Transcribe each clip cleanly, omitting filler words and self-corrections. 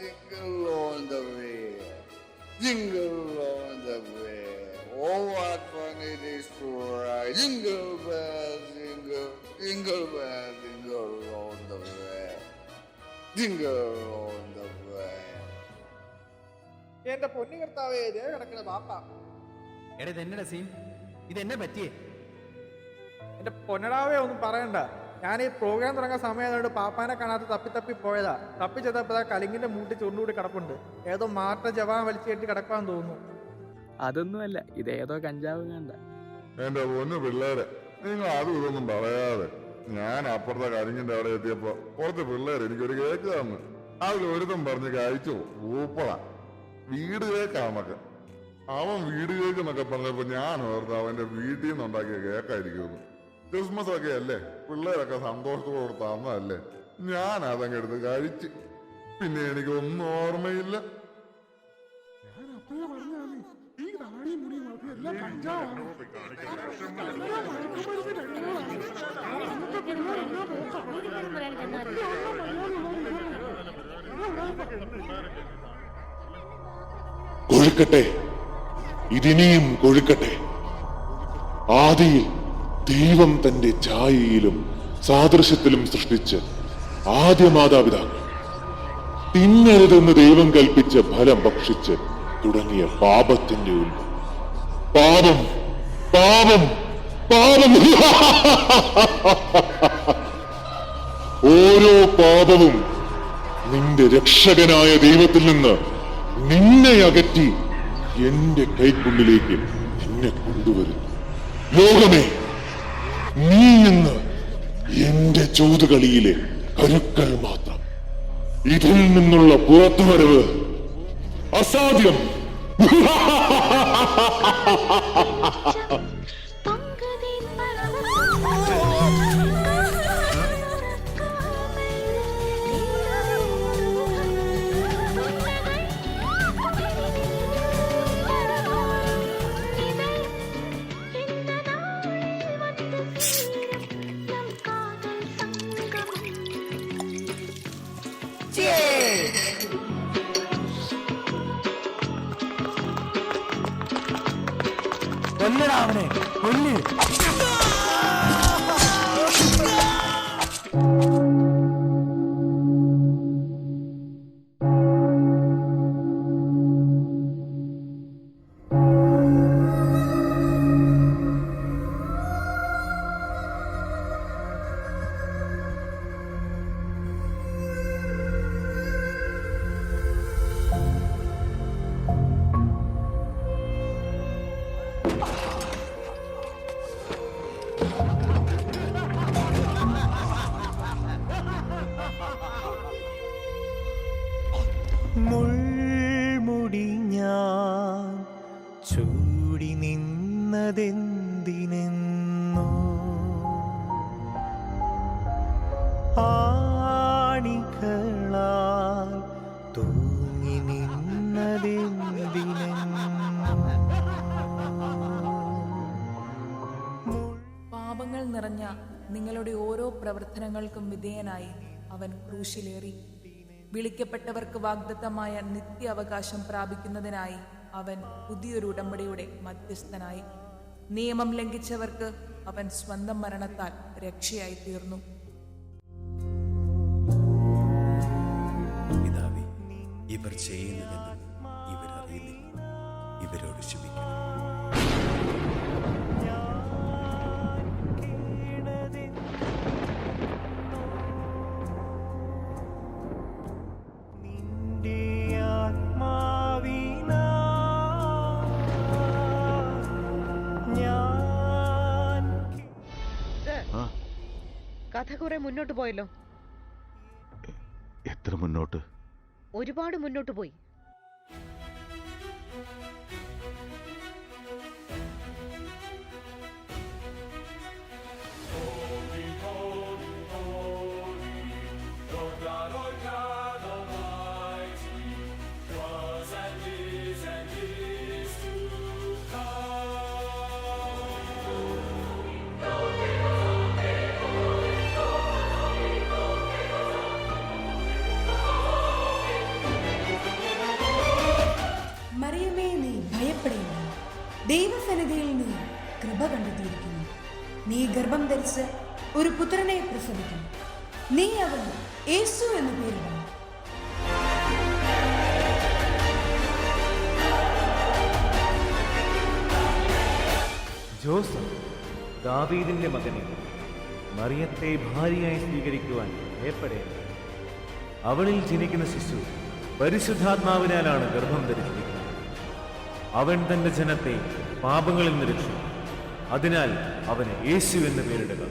jingle on the way, jingle on the way. Oh, what fun it is to ride! Jingle bells, jingle, jingle bells, jingle on the way, jingle on the way. എന്റെ പൊന്നു കർത്താവേ, ഇതേ കിടക്കണ ബാപ്പ. എടാ ഇതെന്നടാ scene? ഇതെന്നെ പറ്റിയേ? എന്റെ പൊന്നടാവേ ഒന്നും പറയണ്ട. ഞാൻ ഈ പ്രോഗ്രാം തുടങ്ങാൻ സമയമായതുകൊണ്ട് പാപ്പാനെ കാണാതെ തപ്പി പോയതാ. തപ്പി ചെന്നപ്പോ കലിങ്ങിന്റെ മൂട്ടി ചുണ്ടുകൂടി കിടപ്പുണ്ട്. ഏതോ മാട്ട ജവാൻ വലിച്ചു കെട്ടി കിടക്കാൻ തോന്നുന്നു. അതൊന്നുമല്ല, ഇതേതോ കഞ്ചാവ് കണ്ട. എന്റെ പൊന്നു പിള്ളേരെ, നിങ്ങൾ അതും ഇതൊന്നും പറയാതെ. ഞാൻ അപ്പുറത്തെ കരിഞ്ഞിന്റെ അവിടെ എത്തിയപ്പോ കുറച്ച് പിള്ളേർ എനിക്കൊരു കേക്ക് തന്നു. അതിൽ ഒരുത്തം പറഞ്ഞ് കഴിച്ചു ഊപ്പളാ വീട് കേക്കാന്നൊക്കെ. അവൻ വീട് കേക്ക് എന്നൊക്കെ പറഞ്ഞപ്പോ ഞാൻ ഓർത്ത് അവന്റെ വീട്ടിൽ നിന്നുണ്ടാക്കിയ കേക്കായിരിക്കുമെന്ന്. ക്രിസ്മസ് ഒക്കെ അല്ലേ, പിള്ളേരൊക്കെ സന്തോഷത്തോടെ തന്നതല്ലേ. ഞാൻ അതങ്ങ് എടുത്ത് കഴിച്ച്. പിന്നെ എനിക്കൊന്നും ഓർമ്മയില്ല. കൊഴുക്കട്ടെ, ഇതിനെയും കൊഴുക്കട്ടെ. ആദിയിൽ ദൈവം തന്റെ ഛായയിലും സാദൃശ്യത്തിലും സൃഷ്ടിച്ച് ആദ്യ മാതാപിതാക്കൾ തിന്നരുതെന്ന് ദൈവം കൽപ്പിച്ച ഫലം ഭക്ഷിച്ച് തുടങ്ങിയ പാപത്തിന്റെ ഉത്ഭവം. പാപം പാപം പാപം ഓരോ പാപവും നിന്റെ രക്ഷകനായ ദൈവത്തിൽ നിന്ന് നിന്നെ അകറ്റി എന്റെ കൈക്കുള്ളിലേക്ക് നിന്നെ കൊണ്ടുവരുന്നു. ലോകമേ, നീ ഇന്ന് എന്റെ ചൂതുകളിയിലെ കരുക്കൾ മാത്രം. ഇതിൽ നിന്നുള്ള പുറത്തുവരവ് അസാധ്യം. കൊല്ലടാ അവനെ, കൊല്ല്. മുൾമുടി ഞാൻ ചൂടി നിന്നതെന്തിനെന്നോ, ആണികളാൽ തൂങ്ങി നിന്നതെന്തിനെന്നോ. പാപങ്ങൾ നിറഞ്ഞ നിങ്ങളുടെ ഓരോ പ്രവർത്തനങ്ങൾക്കും വിധേയനായി അവൻ ക്രൂശിലേറി. വിളിക്കപ്പെട്ടവർക്ക് വാഗ്ദത്തമായ നിത്യ അവകാശം പ്രാപിക്കുന്നതിനായി അവൻ പുതിയൊരു ഉടമ്പടിയുടെ മധ്യസ്ഥനായി. നിയമം ലംഘിച്ചവർക്ക് അവൻ സ്വന്തം മരണത്താൽ രക്ഷയായി തീർന്നു. പിതാവേ, ഇവർ ചെയ്യുന്നതെന്ന് ഇവരറിയുന്നില്ല. ഇവരോട് ക്ഷമിക്കണം. കഥ കുറെ മുന്നോട്ട് പോയല്ലോ. എത്ര മുന്നോട്ട്? ഒരുപാട് മുന്നോട്ട് പോയി. നീ ഗർഭം ധരിച്ച് ഒരു പുത്രനെ പ്രസവിക്കും. നീ അവന് യേശു എന്ന് പേരിടണം. ജോസഫ് ദാവീദിന്റെ മകനെ മറിയത്തെ ഭാര്യയായി സ്വീകരിക്കുവാൻ ഭയപ്പെടേണ്ട. അവളിൽ ജനിക്കുന്ന ശിശു പരിശുദ്ധാത്മാവിനാലാണ് ഗർഭം ധരിച്ചിരിക്കുന്നത്. അവൻ തന്റെ ജനത്തെ പാപങ്ങളിൽ നിന്ന് രക്ഷിക്കും. അതിനാൽ അവന് യേശു എന്ന് പേരിടുക.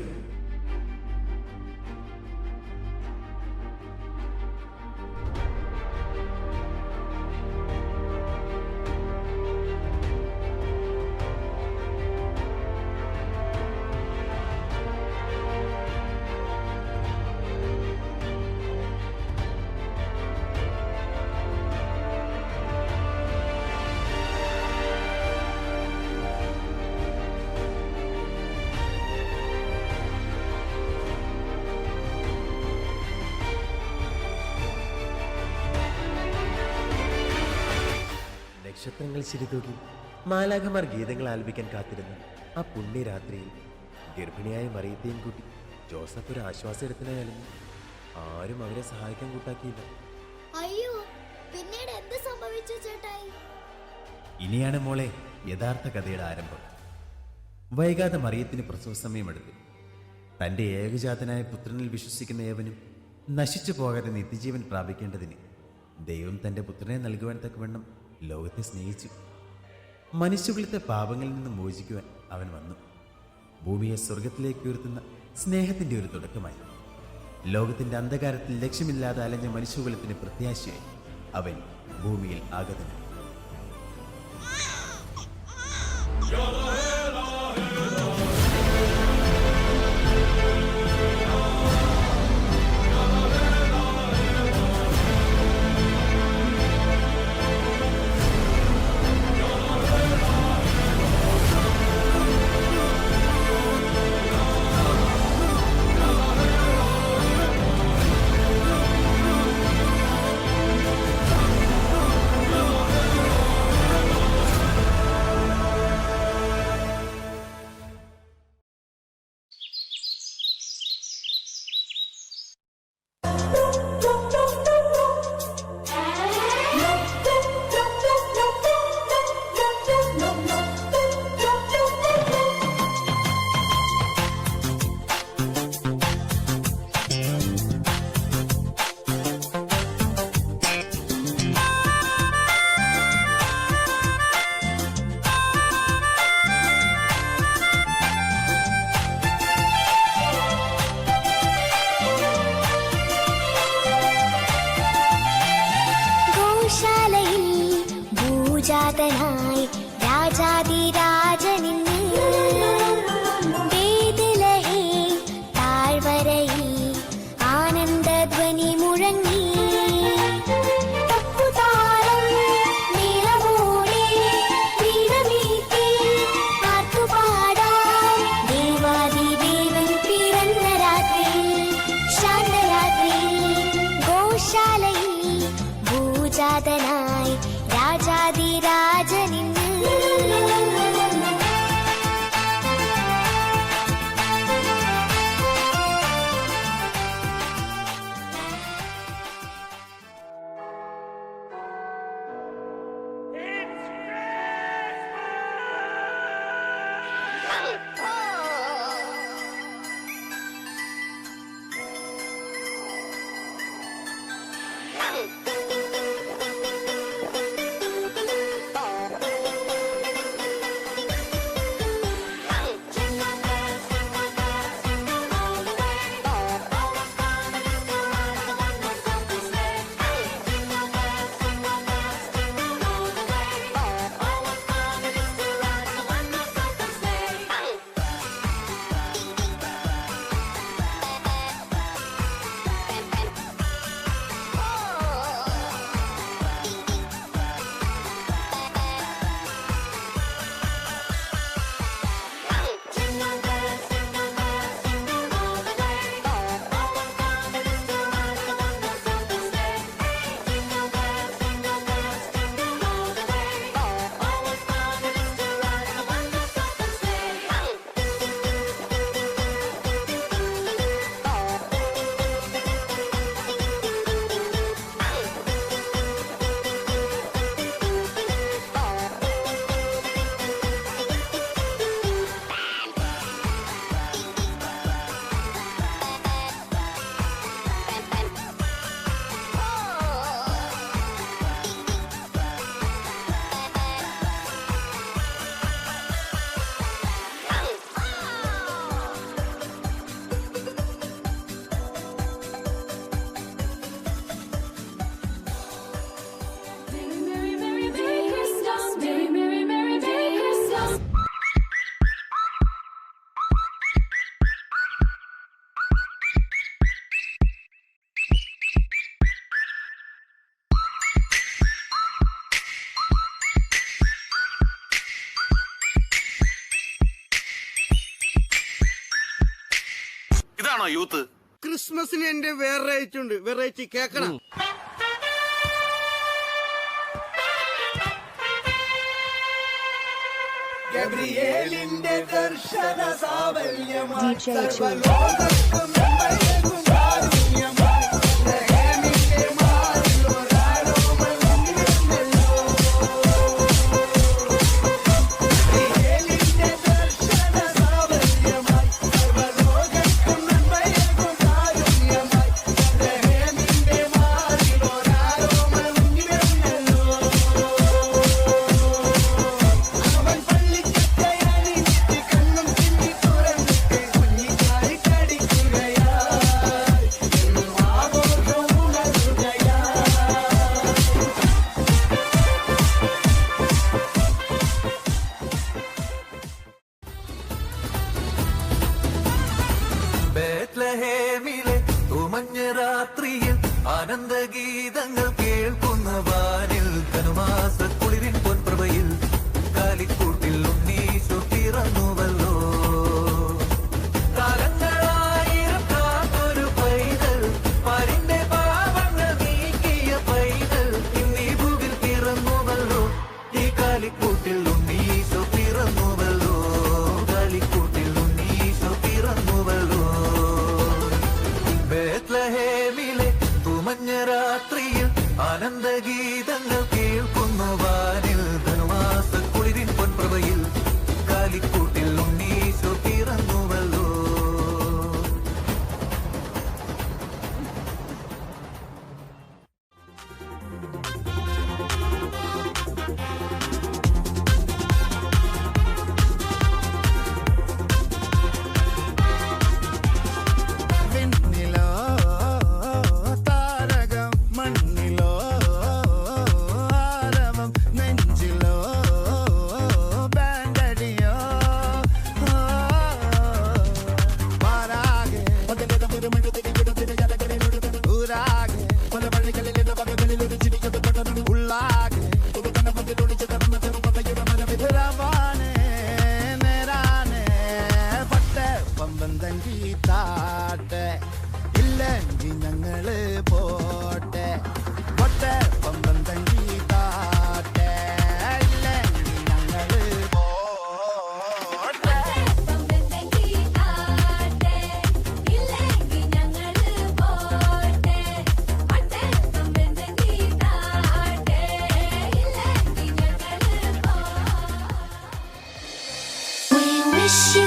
നക്ഷത്രങ്ങൾ ചിരിതൂകി മാലാഖമാർ ഗീതങ്ങൾ ആലപിക്കാൻ കാത്തിരുന്നു. ആ പുണ്യരാത്രിയിൽ ഗർഭിണിയായ മറിയത്തെയും കൂട്ടി ജോസഫ് ഒരു ആശ്വാസത്തിനായി അലഞ്ഞു. ആരും അവരെ സഹായിക്കാൻ കൂട്ടാക്കിയില്ല. അയ്യോ, പിന്നീട് എന്ത് സംഭവിച്ചു ചേട്ടായി? ഇനിയാണ് മോളെ യഥാർത്ഥ കഥയുടെ ആരംഭം. വൈകാതെ മറിയത്തിന് പ്രസവ സമയമെടുത്തു. തന്റെ ഏകജാതനായ പുത്രനിൽ വിശ്വസിക്കുന്ന ഏവനും നശിച്ചു പോകാതെ നിത്യജീവൻ പ്രാപിക്കേണ്ടതിന് ദൈവം തന്റെ പുത്രനെ നൽകുവാൻ തക്കവണ്ണം ലോകത്തെ സ്നേഹിച്ചു. മനുഷ്യകുലത്തെ പാപങ്ങളിൽ നിന്ന് മോചിക്കുവാൻ അവൻ വന്നു. ഭൂമിയെ സ്വർഗത്തിലേക്ക് ഉയർത്തുന്ന സ്നേഹത്തിന്റെ ഒരു തുടക്കമായി. ലോകത്തിന്റെ അന്ധകാരത്തിൽ ലക്ഷ്യമില്ലാതെ അലഞ്ഞ മനുഷ്യകുലത്തിന് പ്രത്യാശയായി അവൻ ഭൂമിയിൽ ആഗതനായി. രാജാതനായി രാജാതിരാജനിന്ന് വേദലഹേ താഴ്വരയിൽ ആനന്ദധ്വനി മുഴങ്ങി. തപ്പുതാളം നീളമോടെ വീണമീട്ടി ആർത്തുപാടാം. ദേവാദിദേവൻ പിറന്ന രാത്രി ശാന്തരാത്രി ഗോശാലയിൽ ഭൂജാതനായി രാജാതിരാജനിന്ന്. ഇതാണോ യൂത്ത്? ക്രിസ്മസിന് എന്റെ വെറൈറ്റി ഉണ്ട്, വെറൈറ്റി കേക്കണം. ഗബ്രിയേലിന്റെ ദർശന സാവല്യമായി സർവ്വലോകർക്കും നന്മയേകും കാരുണ്യമായി ഗ്രഹമിന്റെ മാറിലൊരാരോമൽ ഉയർന്നല്ലോ. ഗബ്രിയേലിന്റെ ദർശന സാവല്യമായി സർവ്വലോകർക്കും നന്മയേകും കാരുണ്യമായി ഗ്രഹമിന്റെ മാറിലൊരാരോമൽ ഉയർന്നല്ലോ. അവൻ പള്ളിക്കത്തയാനിട്ട് കണ്ണും ചിമ്മി തുറന്നിട്ട് കുഞ്ഞിക്കാരി കടിക്കുകയായി എന്നും ആഘോഷം ഉണരുകയായി. ബേത്ലഹേമിലെ ഉമഞ്ഞ രാത്രിയിൽ ആനന്ദഗീതങ്ങൾ കേൾക്കുന്ന വാനിൽ ധനുമാസക്കുളിരിൻ പൊൻപ്രഭയിൽ കാലിക്കൂട്ടിൽ ഉണ്ണീശു പിറന്നുവല്ലോ. കാലങ്ങളായിരം കാത്തൊരു പൈതൽ, പാരിന്റെ പാവങ്ങൾ നീക്കിയ പൈതൽ ഇന്നീ ഭൂവിൽ പിറന്നുവല്ലോ. ഈ കാലിക്കൂട്ടിൽ ഉണ്ണീശു പിറന്നുവല്ലോ. കാലിക്കൂട്ടിൽ ഉണ്ണീശു പിറന്നുവല്ലോ. ബേത്ലഹേമിലെ തുമഞ്ഞ രാത്രിയിൽ ആനന്ദഗീതങ്ങൾ കേൾക്കുന്ന വാനിൽ ധനുമാസക്കുളിരിൻ പൊൻപ്രഭയിൽ കാലിക്കൂട്ടിൽ ഉണ്ണീശു പിറന്നുവല്ലോ. വിണ്ണിലോ താരകം, മണ്ണിലോ ആരവം, നെഞ്ചിലോ ബാൻഡടിയോ. പാരാകെ ഊരാകെ പല വഴികളിലെ വകകളിലൊരു ചിരിക്കത് പടരും ഉള്ളാകെ റവാനെ നേരാനെ പട്ടെ പമ്പൻ തങ്കി താട്ടെ ഇല്ലെങ്കിൽ ഞങ്ങള് പോട്ടെ. പട്ടെ പമ്പൻ തങ്കി താട്ടെ ഇല്ലെങ്കിൽ ഞങ്ങള് പോട്ടെ. We wish you